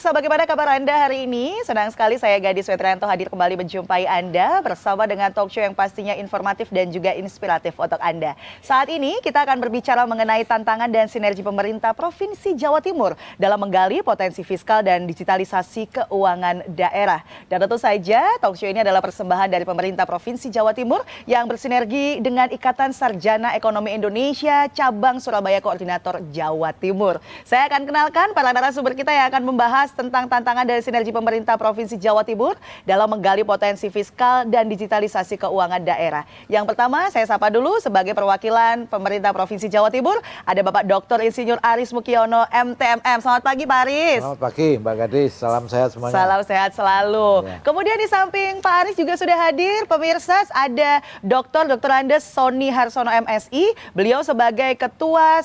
Pemirsa, bagaimana kabar Anda hari ini? Senang sekali saya Gadis Wetrianto hadir kembali menjumpai Anda bersama dengan talk show yang pastinya informatif dan juga inspiratif untuk Anda. Saat ini kita akan berbicara mengenai tantangan dan sinergi pemerintah Provinsi Jawa Timur dalam menggali potensi fiskal dan digitalisasi keuangan daerah. Dan tentu saja talk show ini adalah persembahan dari pemerintah Provinsi Jawa Timur yang bersinergi dengan Ikatan Sarjana Ekonomi Indonesia Cabang Surabaya Koordinator Jawa Timur. Saya akan kenalkan para narasumber kita yang akan membahas tentang tantangan dan sinergi pemerintah Provinsi Jawa Timur dalam menggali potensi fiskal dan digitalisasi keuangan daerah. Yang pertama, saya sapa dulu sebagai perwakilan pemerintah Provinsi Jawa Timur, ada Bapak Dr. Insinyur Aris Mukiono, MTMM. Selamat pagi, Pak Aris. Selamat pagi, Mbak Gadis. Salam sehat semuanya. Salam sehat selalu. Ya. Kemudian di samping Pak Aris juga sudah hadir, pemirsa, ada Dr. Andes Sony Harsono MSI. Beliau sebagai Ketua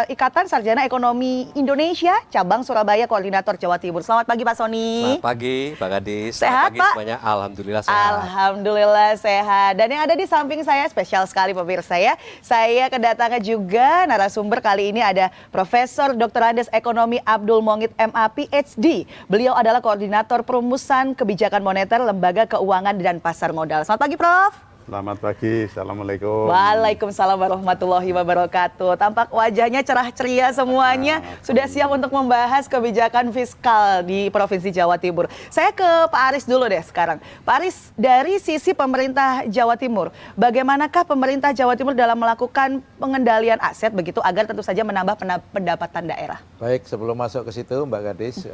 Ikatan Sarjana Ekonomi Indonesia Cabang Surabaya Koordinator Jawa Timur. Selamat pagi Pak Sony. Selamat pagi Pak Gadis. Sehat pagi Pak? Semuanya alhamdulillah sehat. Alhamdulillah sehat. Dan yang ada di samping saya spesial sekali pemirsa ya. Saya kedatangan juga narasumber kali ini ada Profesor Dr. Andes Ekonomi Abdul Mongit MA PhD. Beliau adalah Koordinator Perumusan Kebijakan Moneter Lembaga Keuangan dan Pasar Modal. Selamat pagi Prof. Selamat pagi, Assalamualaikum. Waalaikumsalam warahmatullahi wabarakatuh. Tampak wajahnya cerah ceria semuanya. Sudah siap untuk membahas kebijakan fiskal di Provinsi Jawa Timur. Saya ke Pak Aris dulu deh sekarang. Pak Aris, dari sisi pemerintah Jawa Timur, bagaimanakah pemerintah Jawa Timur dalam melakukan pengendalian aset begitu agar tentu saja menambah pendapatan daerah? Baik, sebelum masuk ke situ Mbak Gadis,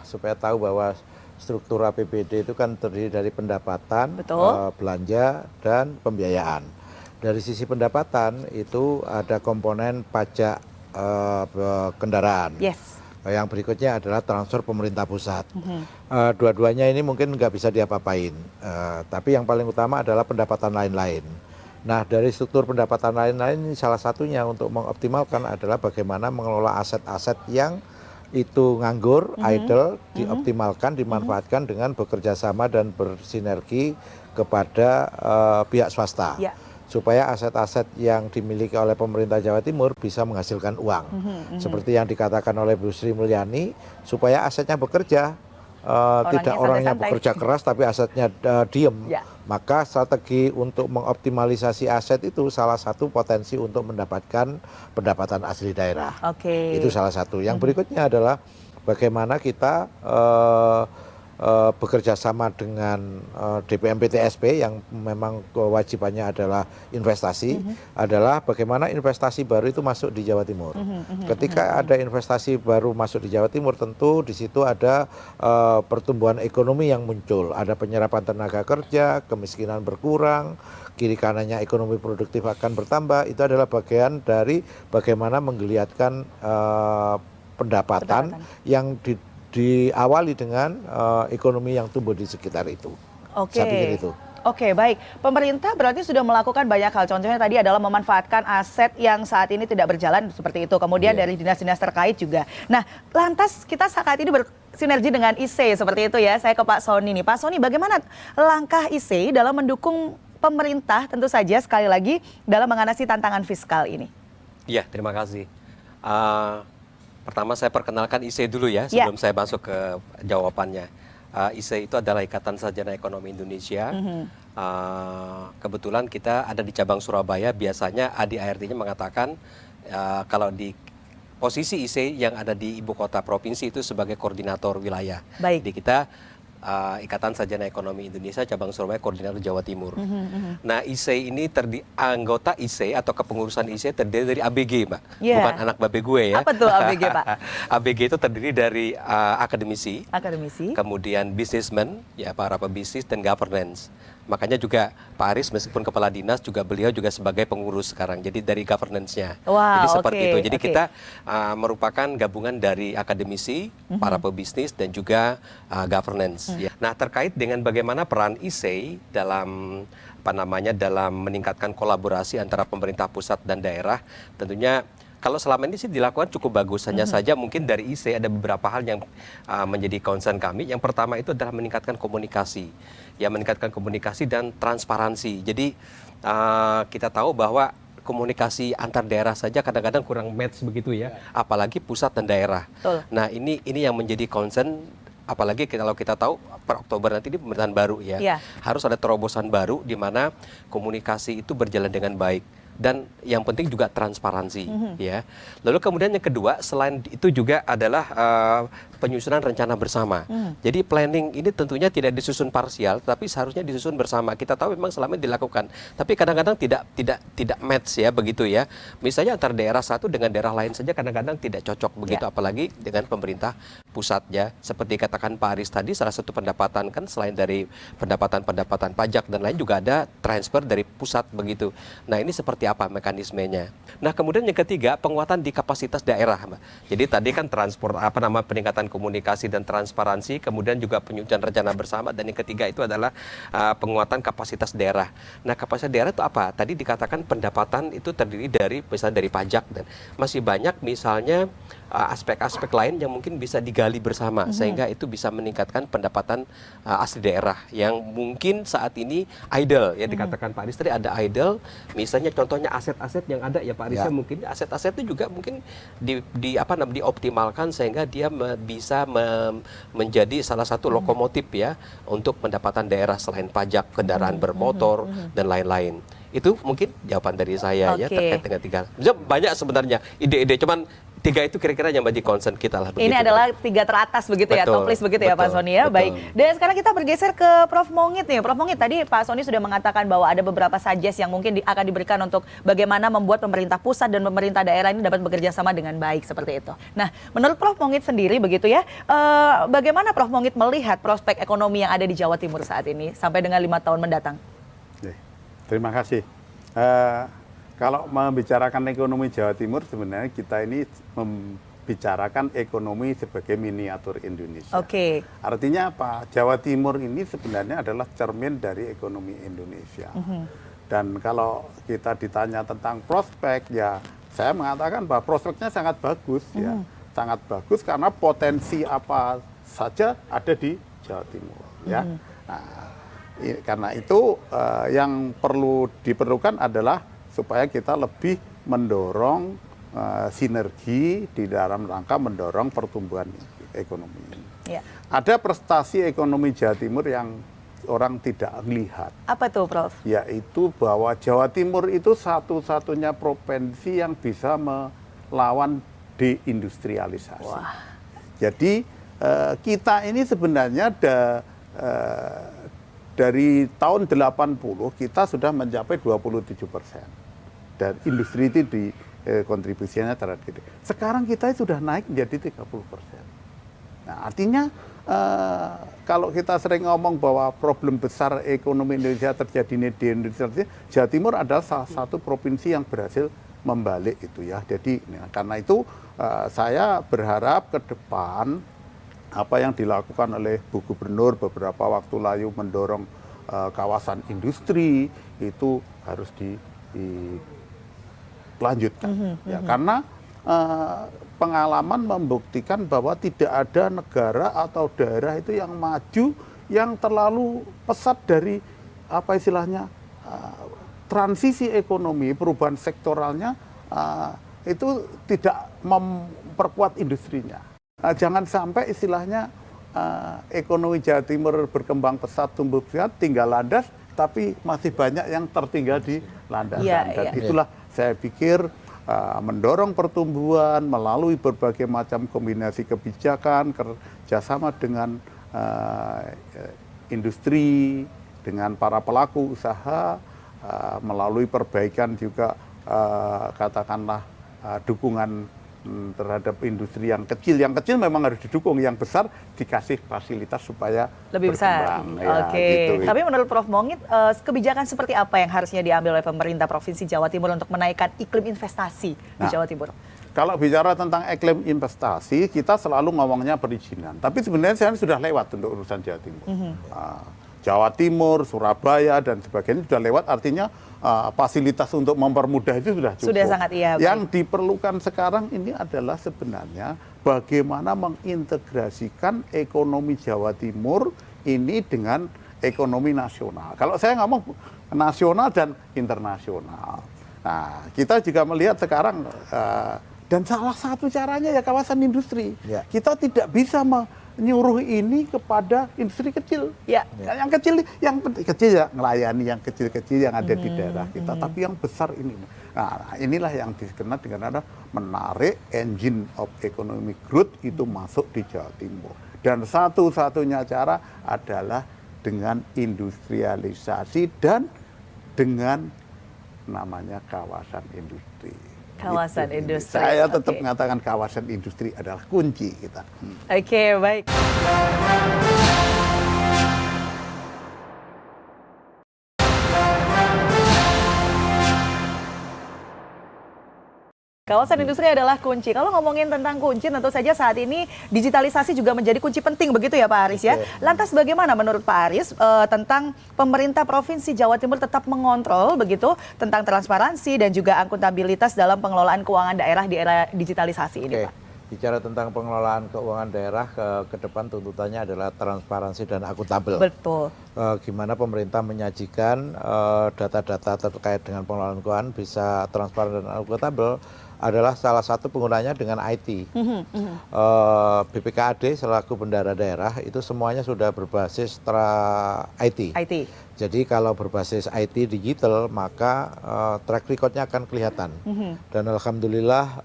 supaya tahu bahwa struktur APBD itu kan terdiri dari pendapatan, belanja, dan pembiayaan. Dari sisi pendapatan itu ada komponen pajak kendaraan. Yes. Yang berikutnya adalah transfer pemerintah pusat. Dua-duanya ini mungkin nggak bisa diapa-apain. Tapi yang paling utama adalah pendapatan lain-lain. Nah, dari struktur pendapatan lain-lain salah satunya untuk mengoptimalkan adalah bagaimana mengelola aset-aset yang itu nganggur, idle, dioptimalkan, dimanfaatkan dengan bekerja sama dan bersinergi kepada pihak swasta. Supaya aset-aset yang dimiliki oleh pemerintah Jawa Timur bisa menghasilkan uang. Seperti yang dikatakan oleh Bu Sri Mulyani, supaya asetnya bekerja, tidak orangnya bekerja keras tapi asetnya diem. Maka strategi untuk mengoptimalisasi aset itu salah satu potensi untuk mendapatkan pendapatan asli daerah. Itu salah satu. Yang berikutnya adalah bagaimana kita bekerja sama dengan DPMP TSP yang memang kewajibannya adalah investasi, adalah bagaimana investasi baru itu masuk di Jawa Timur. Ketika ada investasi baru masuk di Jawa Timur, tentu di situ ada pertumbuhan ekonomi yang muncul, ada penyerapan tenaga kerja, kemiskinan berkurang, kiri kanannya ekonomi produktif akan bertambah. Itu adalah bagian dari bagaimana menggeliatkan pendapatan yang diawali dengan ekonomi yang tumbuh di sekitar itu. Saya pikir itu. Oke, baik. Pemerintah berarti sudah melakukan banyak hal. Contohnya tadi adalah memanfaatkan aset yang saat ini tidak berjalan seperti itu. Kemudian dari dinas-dinas terkait juga. Nah, lantas kita saat ini bersinergi dengan IC seperti itu ya. Saya ke Pak Sony nih. Pak Sony, bagaimana langkah IC dalam mendukung pemerintah tentu saja sekali lagi dalam mengatasi tantangan fiskal ini? Iya, terima kasih. Pertama saya perkenalkan IC dulu ya sebelum saya masuk ke jawabannya. IC itu adalah Ikatan Sarjana Ekonomi Indonesia. Kebetulan kita ada di cabang Surabaya. Biasanya ADART-nya mengatakan kalau di posisi IC yang ada di ibu kota provinsi itu sebagai koordinator wilayah. Jadi kita Ikatan Sarjana Ekonomi Indonesia Cabang Surabaya Koordinator Jawa Timur. Nah, IC ini anggota IC atau kepengurusan IC terdiri dari ABG, Mbak. Bukan anak babe gue ya. Apa tuh ABG, Pak? ABG itu terdiri dari akademisi, kemudian businessman, ya para pebisnis dan governance. Makanya juga Pak Aris meskipun kepala dinas juga beliau juga sebagai pengurus sekarang. Jadi dari governance-nya. Jadi seperti itu. Jadi kita merupakan gabungan dari akademisi, para pebisnis dan juga governance. Nah, terkait dengan bagaimana peran IC dalam dalam meningkatkan kolaborasi antara pemerintah pusat dan daerah, tentunya kalau selama ini sih dilakukan cukup bagus. Hanya saja mungkin dari IC ada beberapa hal yang menjadi concern kami. Yang pertama itu adalah meningkatkan komunikasi. Ya, meningkatkan komunikasi dan transparansi. Jadi kita tahu bahwa komunikasi antar daerah saja kadang-kadang kurang match begitu ya, apalagi pusat dan daerah. Betul. Nah ini yang menjadi concern, apalagi kalau kita tahu per Oktober nanti ini pemerintahan baru ya, harus ada terobosan baru di mana komunikasi itu berjalan dengan baik. Dan yang penting juga transparansi, ya. Lalu kemudian yang kedua, selain itu juga adalah penyusunan rencana bersama. Jadi planning ini tentunya tidak disusun parsial, tapi seharusnya disusun bersama. Kita tahu memang selama ini dilakukan, tapi kadang-kadang tidak match ya, begitu ya. Misalnya antar daerah satu dengan daerah lain saja kadang-kadang tidak cocok begitu, apalagi dengan pemerintah pusat ya. Seperti katakan Pak Aris tadi, salah satu pendapatan kan selain dari pendapatan pajak dan lain juga ada transfer dari pusat begitu. Nah ini seperti apa mekanismenya. Nah kemudian yang ketiga, penguatan di kapasitas daerah, Mbak. Jadi tadi kan peningkatan komunikasi dan transparansi, kemudian juga penyusunan rencana bersama, dan yang ketiga itu adalah penguatan kapasitas daerah. Nah kapasitas daerah itu apa? Tadi dikatakan pendapatan itu terdiri dari misalnya dari pajak, dan masih banyak misalnya aspek-aspek lain yang mungkin bisa digali bersama sehingga itu bisa meningkatkan pendapatan asli daerah yang mungkin saat ini idle ya, dikatakan Pak Aris tadi ada idle, misalnya contohnya aset-aset yang ada ya Pak Aris, mungkin aset-aset itu juga mungkin dioptimalkan sehingga dia bisa menjadi salah satu lokomotif ya untuk pendapatan daerah selain pajak kendaraan bermotor dan lain-lain. Itu mungkin jawaban dari saya ya terkait dengan tiga. Banyak sebenarnya ide-ide, cuman tiga itu kira-kira yang menjadi concern kita lah. Ini adalah tiga teratas begitu ya, top list begitu ya Pak Sony ya. Baik. Dan sekarang kita bergeser ke Prof. Mongit nih. Prof. Mongit, tadi Pak Sony sudah mengatakan bahwa ada beberapa suggest yang mungkin akan diberikan untuk bagaimana membuat pemerintah pusat dan pemerintah daerah ini dapat bekerja sama dengan baik seperti itu. Nah, menurut Prof. Mongit sendiri begitu ya, bagaimana Prof. Mongit melihat prospek ekonomi yang ada di Jawa Timur saat ini sampai dengan 5 tahun mendatang? Terima kasih. Kalau membicarakan ekonomi Jawa Timur, sebenarnya kita ini membicarakan ekonomi sebagai miniatur Indonesia. Artinya apa? Jawa Timur ini sebenarnya adalah cermin dari ekonomi Indonesia. Dan kalau kita ditanya tentang prospek, ya saya mengatakan bahwa prospeknya sangat bagus ya. Sangat bagus karena potensi apa saja ada di Jawa Timur ya. Nah, karena itu yang perlu diperlukan adalah supaya kita lebih mendorong sinergi di dalam rangka mendorong pertumbuhan ekonomi. Ada prestasi ekonomi Jawa Timur yang orang tidak lihat. Apa tuh, Prof? Yaitu bahwa Jawa Timur itu satu-satunya provinsi yang bisa melawan deindustrialisasi. Jadi kita ini sebenarnya dari tahun 80 kita sudah mencapai 27%. Dan industri itu di kontribusinya terhadap kita. Sekarang kita sudah naik menjadi 30%. Nah, artinya kalau kita sering ngomong bahwa problem besar ekonomi Indonesia terjadi di Indonesia, Jawa Timur adalah salah satu provinsi yang berhasil membalik itu ya. Jadi karena itu saya berharap ke depan apa yang dilakukan oleh Bu Gubernur beberapa waktu lalu mendorong kawasan industri itu harus dilanjutkan ya, karena pengalaman membuktikan bahwa tidak ada negara atau daerah itu yang maju yang terlalu pesat dari apa istilahnya transisi ekonomi, perubahan sektoralnya itu tidak memperkuat industrinya. Jangan sampai istilahnya ekonomi Jawa Timur berkembang pesat, tumbuh pesat, tinggal landas, tapi masih banyak yang tertinggal di landasan. Dan itulah saya pikir mendorong pertumbuhan melalui berbagai macam kombinasi kebijakan, kerjasama dengan industri, dengan para pelaku usaha, melalui perbaikan juga katakanlah dukungan terhadap industri yang kecil memang harus didukung, yang besar dikasih fasilitas supaya lebih besar. Ya, gitu. Tapi menurut Prof. Mongit, kebijakan seperti apa yang harusnya diambil oleh pemerintah Provinsi Jawa Timur untuk menaikkan iklim investasi di Jawa Timur? Kalau bicara tentang iklim investasi, kita selalu ngomongnya perizinan. Tapi sebenarnya saya sudah lewat untuk urusan Jawa Timur. Jawa Timur, Surabaya, dan sebagainya sudah lewat, artinya fasilitas untuk mempermudah itu sudah cukup. Sudah sangat Yang diperlukan sekarang ini adalah sebenarnya bagaimana mengintegrasikan ekonomi Jawa Timur ini dengan ekonomi nasional. Kalau saya ngomong nasional dan internasional. Nah, kita juga melihat sekarang dan salah satu caranya ya kawasan industri. Ya. Kita tidak bisa menyuruh ini kepada industri kecil. Ya. Yang kecil ya melayani yang kecil-kecil yang ada di daerah kita, tapi yang besar ini. Nah, inilah yang dikenal dengan ada menarik engine of economic growth itu masuk di Jawa Timur. Dan satu-satunya cara adalah dengan industrialisasi dan dengan namanya kawasan industri. Kawasan industri. Saya tetap mengatakan kawasan industri adalah kunci kita. Oke, baik. Kawasan industri adalah kunci. Kalau ngomongin tentang kunci, tentu saja saat ini digitalisasi juga menjadi kunci penting, begitu ya Pak Aris ya. Lantas bagaimana menurut Pak Aris tentang pemerintah Provinsi Jawa Timur tetap mengontrol begitu tentang transparansi dan juga akuntabilitas dalam pengelolaan keuangan daerah di era digitalisasi ini, Pak? Bicara tentang pengelolaan keuangan daerah ke depan tuntutannya adalah transparansi dan akuntabel. Betul. Gimana pemerintah menyajikan data-data terkait dengan pengelolaan keuangan bisa transparan dan akuntabel adalah salah satu penggunanya dengan IT. BPKAD selaku bendahara daerah itu semuanya sudah berbasis IT. Jadi kalau berbasis IT digital maka track recordnya akan kelihatan. Dan alhamdulillah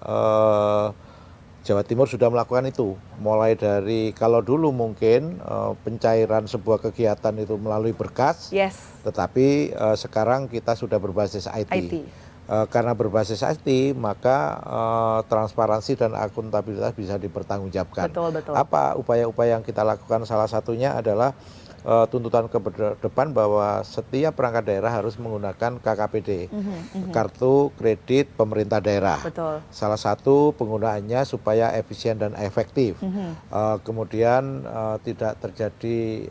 Jawa Timur sudah melakukan itu. Mulai dari kalau dulu mungkin pencairan sebuah kegiatan itu melalui berkas, tetapi sekarang kita sudah berbasis IT. Karena berbasis IT maka transparansi dan akuntabilitas bisa dipertanggungjawabkan. Betul. Apa upaya-upaya yang kita lakukan? Salah satunya adalah tuntutan ke depan bahwa setiap perangkat daerah harus menggunakan KKPD, kartu kredit pemerintah daerah. Betul. Salah satu penggunaannya supaya efisien dan efektif. Kemudian tidak terjadi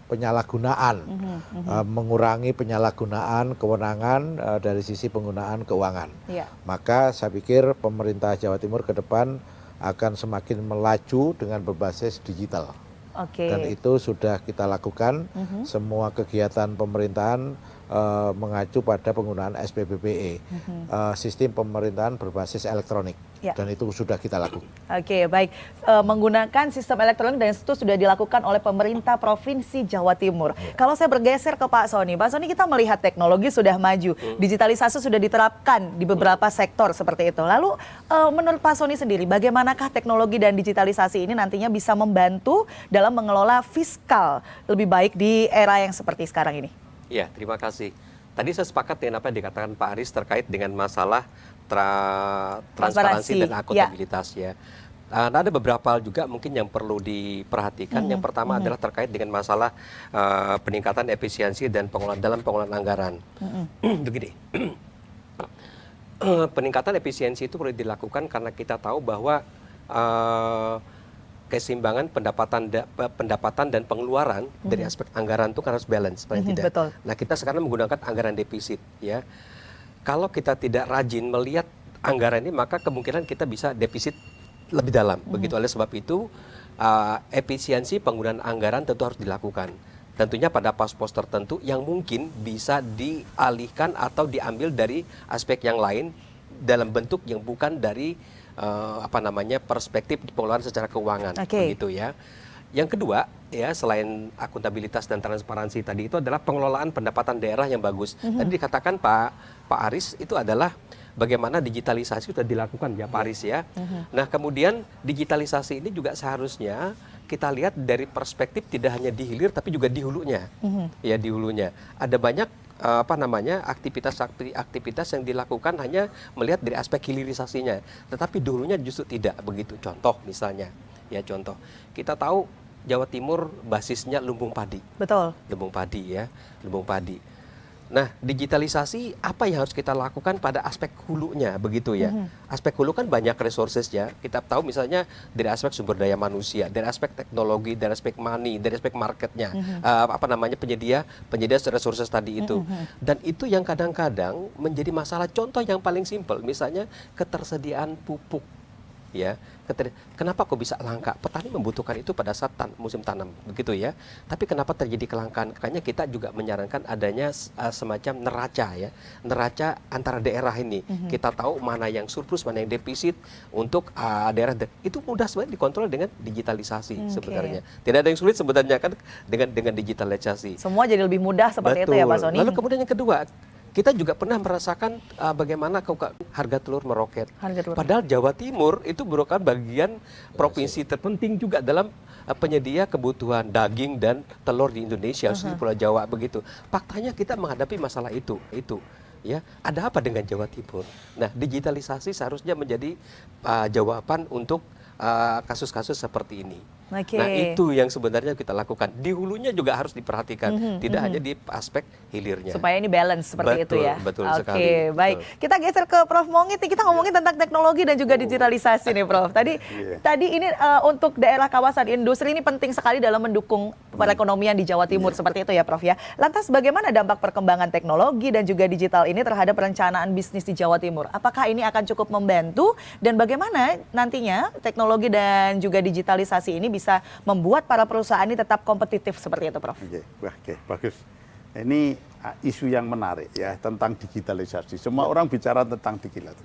penyalahgunaan, mengurangi penyalahgunaan kewenangan dari sisi penggunaan keuangan. Maka saya pikir pemerintah Jawa Timur ke depan akan semakin melaju dengan berbasis digital. Dan itu sudah kita lakukan. Semua kegiatan pemerintahan mengacu pada penggunaan SPBPE, sistem pemerintahan berbasis elektronik. Dan itu sudah kita lakukan. Oke, baik. Menggunakan sistem elektronik dan itu sudah dilakukan oleh pemerintah Provinsi Jawa Timur. Kalau saya bergeser ke Pak Sony kita melihat teknologi sudah maju, digitalisasi sudah diterapkan di beberapa sektor seperti itu. Lalu menurut Pak Sony sendiri, bagaimanakah teknologi dan digitalisasi ini nantinya bisa membantu dalam mengelola fiskal lebih baik di era yang seperti sekarang ini? Ya, terima kasih. Tadi saya sepakat dengan apa yang dikatakan Pak Aris terkait dengan masalah transparansi dan akuntabilitas ya. Ada beberapa juga mungkin yang perlu diperhatikan. Yang pertama adalah terkait dengan masalah peningkatan efisiensi dan dalam pengelolaan anggaran. Begini, peningkatan efisiensi itu perlu dilakukan karena kita tahu bahwa keseimbangan pendapatan dan pengeluaran dari aspek anggaran itu kan harus balance, paling tidak. Betul. Nah, kita sekarang menggunakan anggaran defisit, ya. Kalau kita tidak rajin melihat anggaran ini, maka kemungkinan kita bisa defisit lebih dalam. Begitu, oleh sebab itu efisiensi penggunaan anggaran tentu harus dilakukan. Tentunya pada pos-pos tertentu yang mungkin bisa dialihkan atau diambil dari aspek yang lain dalam bentuk yang bukan dari perspektif pengelolaan secara keuangan, begitu ya. Yang kedua, ya selain akuntabilitas dan transparansi tadi itu adalah pengelolaan pendapatan daerah yang bagus. Tadi dikatakan Pak Aris itu adalah bagaimana digitalisasi sudah dilakukan ya Pak Aris ya. Nah, kemudian digitalisasi ini juga seharusnya kita lihat dari perspektif tidak hanya di hilir tapi juga di hulunya. Ya, di hulunya. Ada banyak aktivitas yang dilakukan hanya melihat dari aspek hilirisasinya, tetapi dulunya justru tidak begitu. Contoh misalnya, ya contoh, kita tahu Jawa Timur basisnya lumbung padi. Betul. Lumbung padi ya, lumbung padi. Nah, digitalisasi apa yang harus kita lakukan pada aspek hulunya, begitu ya. Aspek hulu kan banyak resources-nya. Kita tahu misalnya dari aspek sumber daya manusia, dari aspek teknologi, dari aspek money, dari aspek marketnya, penyedia resources tadi itu. Dan itu yang kadang-kadang menjadi masalah. Contoh yang paling simpel, misalnya ketersediaan pupuk. ya. Kenapa kok bisa langka? Petani membutuhkan itu pada saat musim tanam, begitu ya. Tapi kenapa terjadi kelangkaan? Makanya kita juga menyarankan adanya semacam neraca ya, neraca antara daerah ini. Kita tahu mana yang surplus, mana yang defisit untuk daerah. Itu mudah sebenarnya dikontrol dengan digitalisasi sebenarnya. Tidak ada yang sulit sebenarnya kan dengan digitalisasi. Semua jadi lebih mudah seperti Betul. itu ya Pak Sony. Lalu kemudian yang kedua, kita juga pernah merasakan bagaimana harga telur meroket. Padahal Jawa Timur itu merupakan bagian provinsi terpenting juga dalam penyedia kebutuhan daging dan telur di Indonesia, di Pulau Jawa begitu. Faktanya kita menghadapi masalah itu. Ya, ada apa dengan Jawa Timur? Nah, digitalisasi seharusnya menjadi jawaban untuk kasus-kasus seperti ini. Nah, itu yang sebenarnya kita lakukan. Di hulunya juga harus diperhatikan, tidak hanya di aspek hilirnya. Supaya ini balance seperti itu ya. Betul sekali. Oke, baik. Betul. Kita geser ke Prof Mongit. Kita ngomongin tentang teknologi dan juga digitalisasi nih, Prof. Tadi ini untuk daerah kawasan industri ini penting sekali dalam mendukung perekonomian di Jawa Timur seperti itu ya, Prof ya. Lantas bagaimana dampak perkembangan teknologi dan juga digital ini terhadap perencanaan bisnis di Jawa Timur? Apakah ini akan cukup membantu dan bagaimana nantinya teknologi dan juga digitalisasi ini bisa membuat para perusahaan ini tetap kompetitif seperti itu, Prof? Oke, bagus. Ini isu yang menarik ya tentang digitalisasi. Semua orang bicara tentang digitalisasi.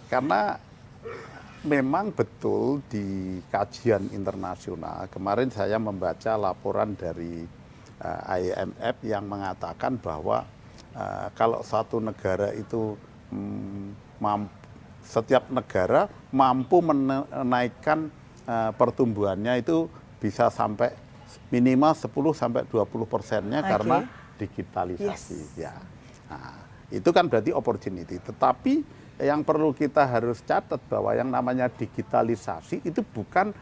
Karena memang betul di kajian internasional, kemarin saya membaca laporan dari IMF yang mengatakan bahwa kalau satu negara itu setiap negara mampu menaikkan pertumbuhannya itu bisa sampai minimal 10-20%-nya karena digitalisasi. Ya. Nah, itu kan berarti opportunity. Tetapi yang perlu kita harus catat bahwa yang namanya digitalisasi itu bukan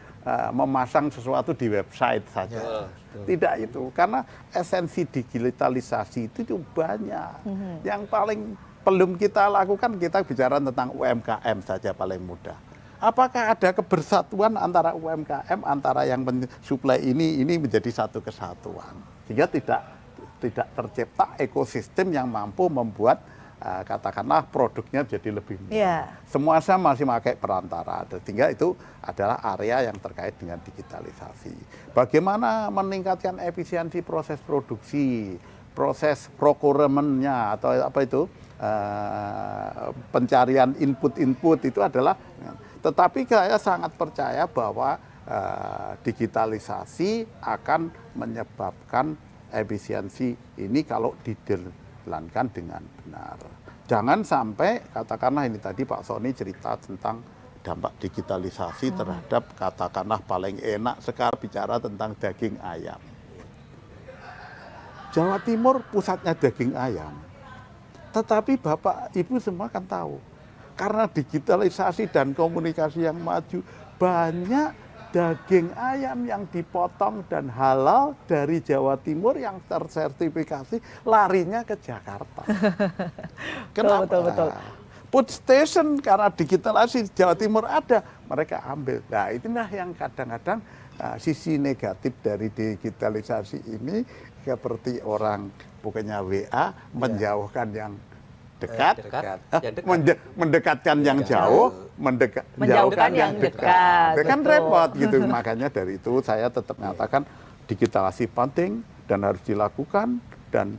memasang sesuatu di website saja. Tidak itu. Karena esensi digitalisasi itu banyak. Yang paling belum kita lakukan, kita bicara tentang UMKM saja paling mudah. Apakah ada kebersatuan antara UMKM, antara yang mensuplai ini menjadi satu kesatuan, sehingga tidak tercipta ekosistem yang mampu membuat katakanlah produknya jadi lebih murah. Semua sama masih pakai perantara, sehingga itu adalah area yang terkait dengan digitalisasi. Bagaimana meningkatkan efisiensi proses produksi, proses procurement-nya atau apa itu pencarian input itu adalah. Tetapi saya sangat percaya bahwa digitalisasi akan menyebabkan efisiensi ini kalau dijalankan dengan benar. Jangan sampai, katakanlah ini tadi Pak Sony cerita tentang dampak digitalisasi terhadap katakanlah paling enak sekarang bicara tentang daging ayam. Jawa Timur pusatnya daging ayam. Tetapi Bapak Ibu semua kan tahu. Karena digitalisasi dan komunikasi yang maju, banyak daging ayam yang dipotong dan halal dari Jawa Timur yang tersertifikasi larinya ke Jakarta. Kenapa? Betul. Food station karena digitalisasi Jawa Timur ada, mereka ambil. Nah, itulah yang kadang-kadang sisi negatif dari digitalisasi ini seperti orang pokoknya WA menjauhkan yang dekat. Mendekatkan yang jauh, menjauhkan yang dekat. Itu kan repot gitu. Makanya dari itu saya tetap mengatakan digitalisasi penting dan harus dilakukan, dan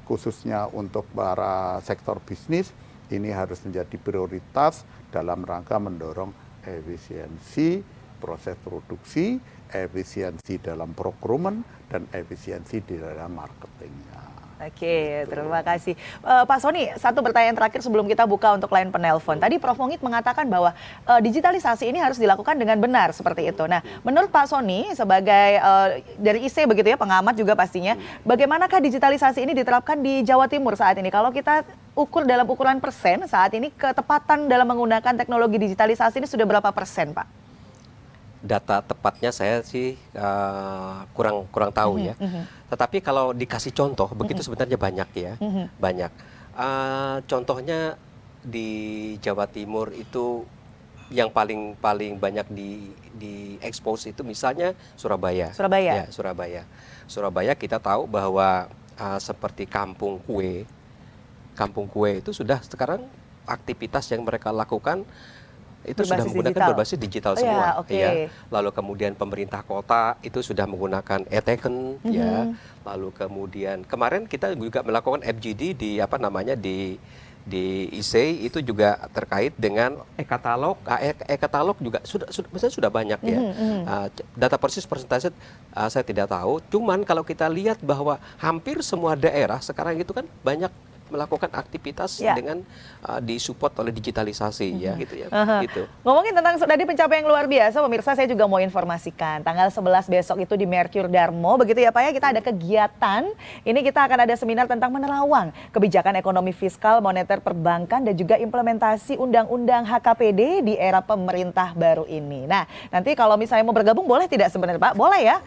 khususnya untuk para sektor bisnis ini harus menjadi prioritas dalam rangka mendorong efisiensi proses produksi, efisiensi dalam procurement, dan efisiensi di dalam marketingnya. Oke, terima kasih. Pak Sony, satu pertanyaan terakhir sebelum kita buka untuk line penelpon. Tadi Prof Mongit mengatakan bahwa digitalisasi ini harus dilakukan dengan benar seperti itu. Nah, menurut Pak Sony sebagai dari IC begitu ya, pengamat juga pastinya, bagaimanakah digitalisasi ini diterapkan di Jawa Timur saat ini? Kalau kita ukur dalam ukuran persen, saat ini ketepatan dalam menggunakan teknologi digitalisasi ini sudah berapa persen, Pak? Data tepatnya saya sih kurang tahu ya. Tetapi kalau dikasih contoh, begitu sebenarnya banyak ya, banyak. Contohnya di Jawa Timur itu yang paling banyak di expose itu misalnya Surabaya. Ya, Surabaya kita tahu bahwa seperti kampung kue itu sudah sekarang aktivitas yang mereka lakukan itu sudah menggunakan berbasis digital semua. Ya. Lalu kemudian pemerintah kota itu sudah menggunakan e-token, ya. Lalu kemudian kemarin kita juga melakukan FGD di di IC itu juga terkait dengan e-katalog. E-katalog juga sudah banyak ya. Data persis persentase saya tidak tahu. Cuman kalau kita lihat bahwa hampir semua daerah sekarang itu kan banyak melakukan aktivitas dengan disupport oleh digitalisasi ya gitu ya. Gitu. Ngomongin tentang tadi pencapaian yang luar biasa, pemirsa, saya juga mau informasikan tanggal 11 besok itu di Mercure Darmo begitu ya Pak ya, kita ada kegiatan. Ini kita akan ada seminar tentang menerawang kebijakan ekonomi fiskal, moneter, perbankan dan juga implementasi undang-undang HKPD di era pemerintah baru ini. Nah, nanti kalau misalnya mau bergabung boleh tidak sebenarnya Pak? Boleh ya.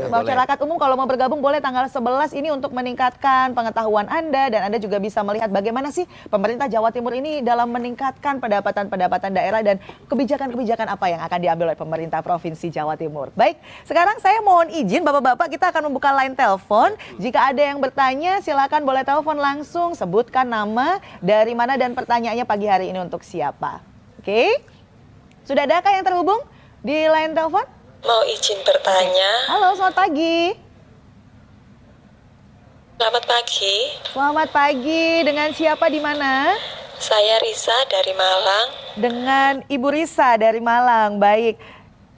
Masyarakat umum kalau mau bergabung boleh tanggal 11 ini untuk meningkatkan pengetahuan Anda dan Anda juga bisa melihat bagaimana sih pemerintah Jawa Timur ini dalam meningkatkan pendapatan daerah dan kebijakan-kebijakan apa yang akan diambil oleh pemerintah Provinsi Jawa Timur. Baik, sekarang saya mohon izin Bapak-Bapak, kita akan membuka line telepon. Jika ada yang bertanya silakan boleh telepon langsung, sebutkan nama, dari mana dan pertanyaannya pagi hari ini untuk siapa. Oke? Sudah adakah yang terhubung di line telepon? Mau izin bertanya. Halo, selamat pagi. Selamat pagi. Selamat pagi, dengan siapa di mana? Saya Risa dari Malang. Dengan Ibu Risa dari Malang, baik.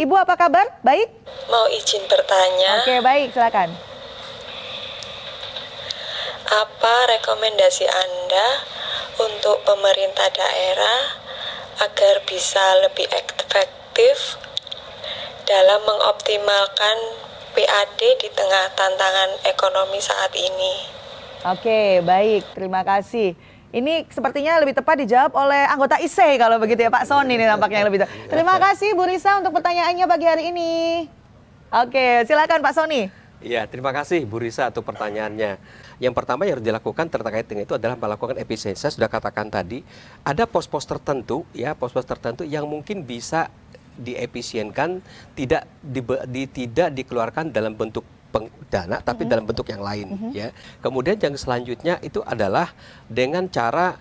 Ibu apa kabar? Baik? Mau izin bertanya. Oke, baik, silakan. Apa rekomendasi Anda untuk pemerintah daerah agar bisa lebih efektif dalam mengoptimalkan PAD di tengah tantangan ekonomi saat ini? Oke, baik. Terima kasih. Ini sepertinya lebih tepat dijawab oleh anggota IC kalau begitu ya Pak Sony ini nampaknya yang lebih tepat. Terima kasih Bu Risa untuk pertanyaannya pagi hari ini. Oke, silakan Pak Sony. Iya, terima kasih Bu Risa untuk pertanyaannya. Yang pertama yang harus dilakukan terkait dengan itu adalah melakukan efisiensi. Saya sudah katakan tadi, ada pos-pos tertentu ya, pos-pos tertentu yang mungkin bisa diefisienkan, tidak dikeluarkan dalam bentuk dana tapi dalam bentuk yang lain ya. Kemudian yang selanjutnya itu adalah dengan cara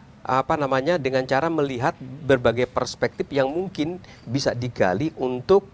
dengan cara melihat berbagai perspektif yang mungkin bisa digali untuk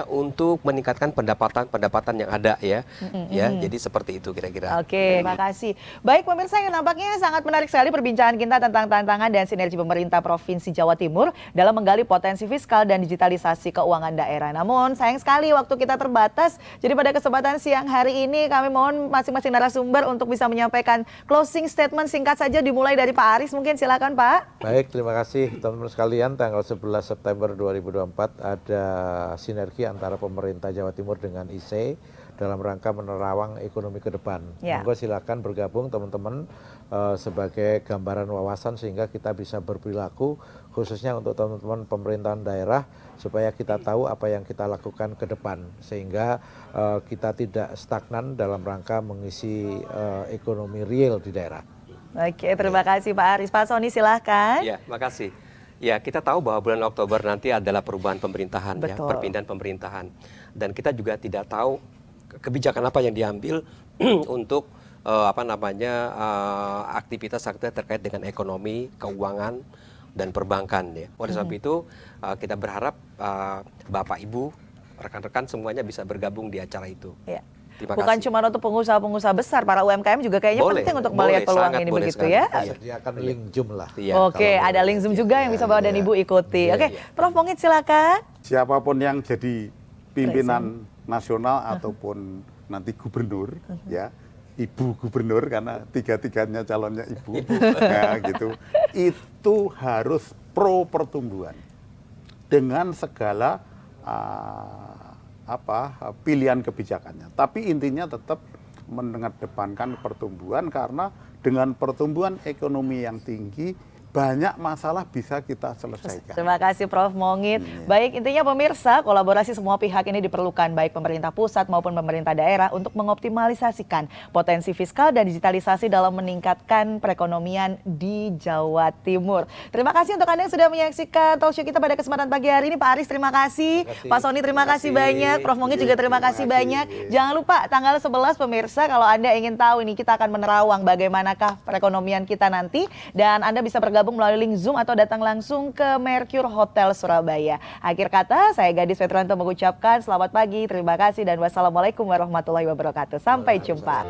untuk meningkatkan pendapatan yang ada ya. Ya, jadi seperti itu kira-kira. Oke, terima kasih. Baik pemirsa, yang nampaknya sangat menarik sekali perbincangan kita tentang tantangan dan sinergi pemerintah Provinsi Jawa Timur dalam menggali potensi fiskal dan digitalisasi keuangan daerah. Namun sayang sekali waktu kita terbatas. Jadi pada kesempatan siang hari ini kami mohon masing-masing narasumber untuk bisa menyampaikan closing statement singkat saja, dimulai dari Pak Aris mungkin, silakan Pak. Baik, terima kasih teman-teman sekalian. Tanggal 11 September 2024 ada sinergi antara pemerintah Jawa Timur dengan IC dalam rangka menerawang ekonomi ke depan. Monggo silakan bergabung teman-teman sebagai gambaran wawasan sehingga kita bisa berperilaku khususnya untuk teman-teman pemerintahan daerah supaya kita tahu apa yang kita lakukan ke depan sehingga kita tidak stagnan dalam rangka mengisi ekonomi real di daerah. Oke, terima kasih Pak Aris. Pak Sony silahkan. Ya, makasih. Ya, kita tahu bahwa bulan Oktober nanti adalah perubahan pemerintahan, ya, perpindahan pemerintahan. Dan kita juga tidak tahu kebijakan apa yang diambil untuk aktivitas-aktivitas terkait dengan ekonomi, keuangan, dan perbankan. Ya. Oleh sebab itu, kita berharap Bapak, Ibu, rekan-rekan semuanya bisa bergabung di acara itu. Ya. Bukan cuma untuk pengusaha-pengusaha besar, para UMKM juga kayaknya penting untuk melihat peluang ini begitu sekali. Ya. Sediakan link Zoom lah. Iya, oke, ada link Zoom juga yang bisa Bapak dan Ibu ikuti. Oke, Prof Mongit silakan. Siapapun yang jadi pimpinan nasional ataupun nanti gubernur, ya, Ibu Gubernur karena tiga-tiganya calonnya Ibu, ya, gitu. Itu harus pro pertumbuhan dengan segala pilihan kebijakannya. Tapi intinya tetap mengedepankan pertumbuhan karena dengan pertumbuhan ekonomi yang tinggi banyak masalah bisa kita selesaikan. Terima kasih Prof Mongit. Baik, intinya pemirsa, kolaborasi semua pihak ini diperlukan, baik pemerintah pusat maupun pemerintah daerah untuk mengoptimalisasikan potensi fiskal dan digitalisasi dalam meningkatkan perekonomian di Jawa Timur. Terima kasih untuk Anda yang sudah menyaksikan talk show kita pada kesempatan pagi hari ini. Pak Aris terima kasih, Pak Sony terima kasih banyak, Prof Mongit juga terima kasih banyak. Jangan lupa tanggal 11 pemirsa, kalau Anda ingin tahu ini kita akan menerawang bagaimanakah perekonomian kita nanti dan Anda bisa bergabung bergabung melalui link Zoom atau datang langsung ke Mercure Hotel Surabaya. Akhir kata, saya Gadis Swetrianto mengucapkan selamat pagi, terima kasih, dan wassalamualaikum warahmatullahi wabarakatuh. Sampai jumpa.